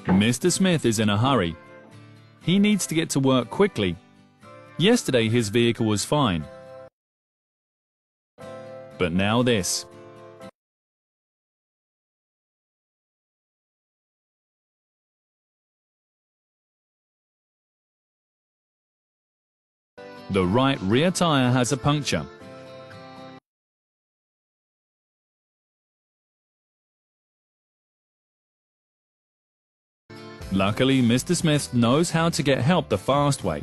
Mr. Smith is in a hurry. He needs to get to work quickly. Yesterday his vehicle was fine. But now this. The right rear tire has a puncture. Luckily, Mr. Smith knows how to get help the fast way.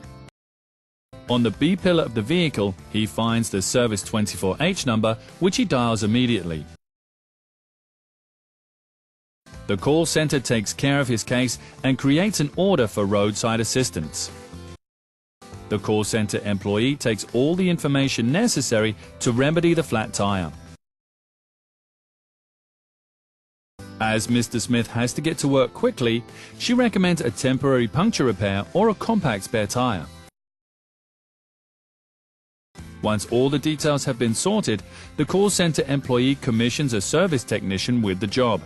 On the B pillar of the vehicle, he finds the service 24H number, which he dials immediately. The call center takes care of his case and creates an order for roadside assistance. The call center employee takes all the information necessary to remedy the flat tire. As Mr. Smith has to get to work quickly, she recommends a temporary puncture repair or a compact spare tire. Once all the details have been sorted, the call center employee commissions a service technician with the job.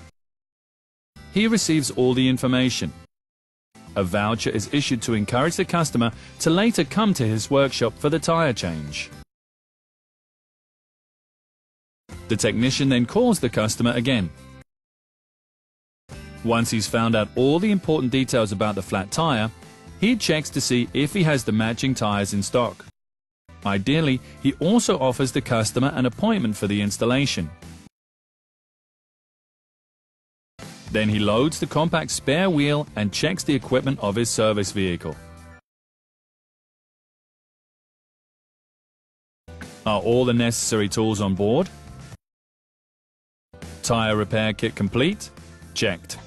He receives all the information. A voucher is issued to encourage the customer to later come to his workshop for the tire change. The technician then calls the customer again. Once he's found out all the important details about the flat tire, he checks to see if he has the matching tires in stock. Ideally, he also offers the customer an appointment for the installation. Then he loads the compact spare wheel and checks the equipment of his service vehicle. Are all the necessary tools on board? Tire repair kit complete? Checked.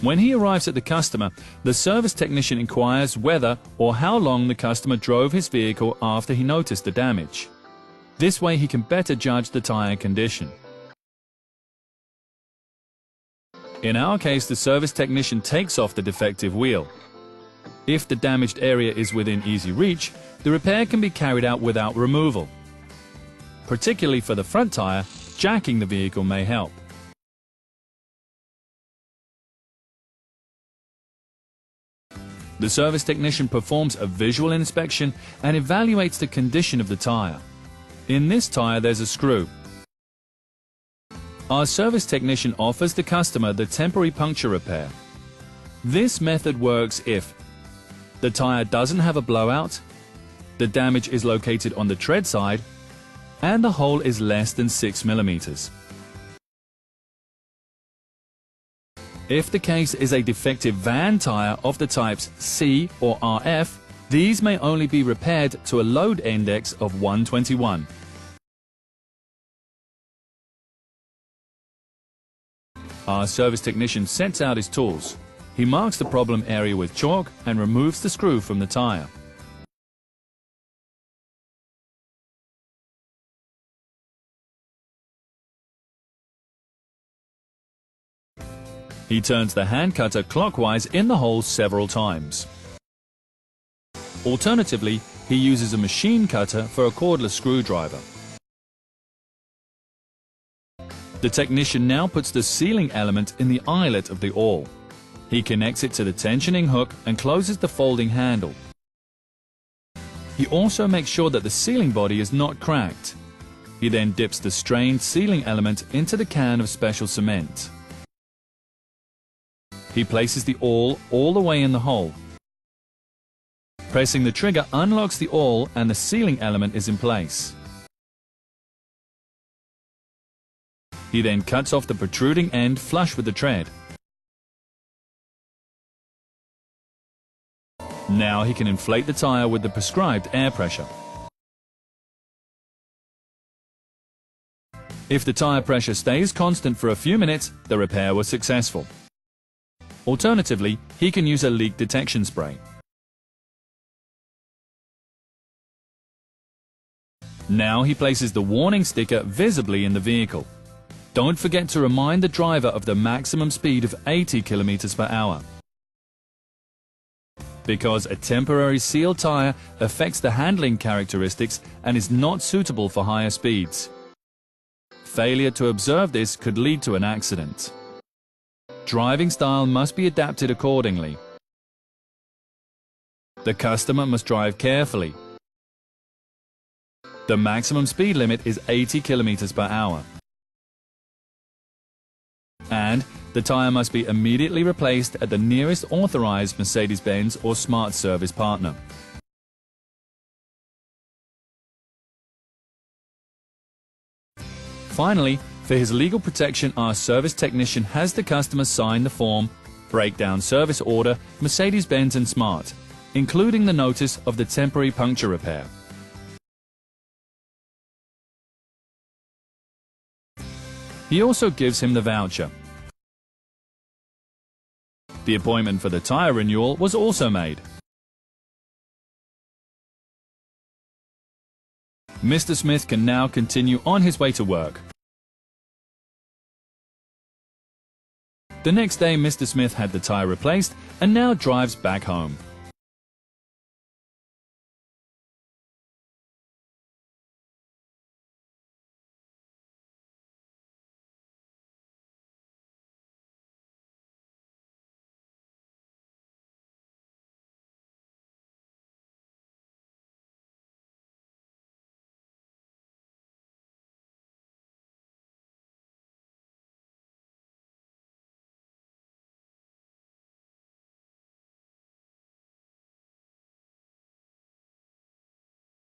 When he arrives at the customer, the service technician inquires whether or how long the customer drove his vehicle after he noticed the damage. This way he can better judge the tire condition. In our case, the service technician takes off the defective wheel. If the damaged area is within easy reach, the repair can be carried out without removal. Particularly for the front tire, jacking the vehicle may help. The service technician performs a visual inspection and evaluates the condition of the tire. In this tire there's a screw. Our service technician offers the customer the temporary puncture repair. This method works if the tire doesn't have a blowout, the damage is located on the tread side, and the hole is less than 6 mm. If the case is a defective van tire of the types C or RF, these may only be repaired to a load index of 121. Our service technician sets out his tools. He marks the problem area with chalk and removes the screw from the tire. He turns the hand cutter clockwise in the hole several times. Alternatively, he uses a machine cutter for a cordless screwdriver. The technician now puts the sealing element in the eyelet of the awl. He connects it to the tensioning hook and closes the folding handle. He also makes sure that the sealing body is not cracked. He then dips the strained sealing element into the can of special cement. He places the awl all the way in the hole. Pressing the trigger unlocks the awl and the sealing element is in place. He then cuts off the protruding end flush with the tread. Now he can inflate the tire with the prescribed air pressure. If the tire pressure stays constant for a few minutes, the repair was successful. Alternatively, he can use a leak detection spray. Now he places the warning sticker visibly in the vehicle. Don't forget to remind the driver of the maximum speed of 80 km/h. Because a temporary sealed tire affects the handling characteristics and is not suitable for higher speeds. Failure to observe this could lead to an accident. Driving style must be adapted accordingly. The customer must drive carefully. The maximum speed limit is 80 km per hour. And the tire must be immediately replaced at the nearest authorized Mercedes-Benz or Smart service partner. Finally, for his legal protection, our service technician has the customer sign the form Breakdown Service Order Mercedes-Benz and Smart, including the notice of the temporary puncture repair. He also gives him the voucher. The appointment for the tire renewal was also made. Mr. Smith can now continue on his way to work. The next day, Mr. Smith had the tire replaced and now drives back home.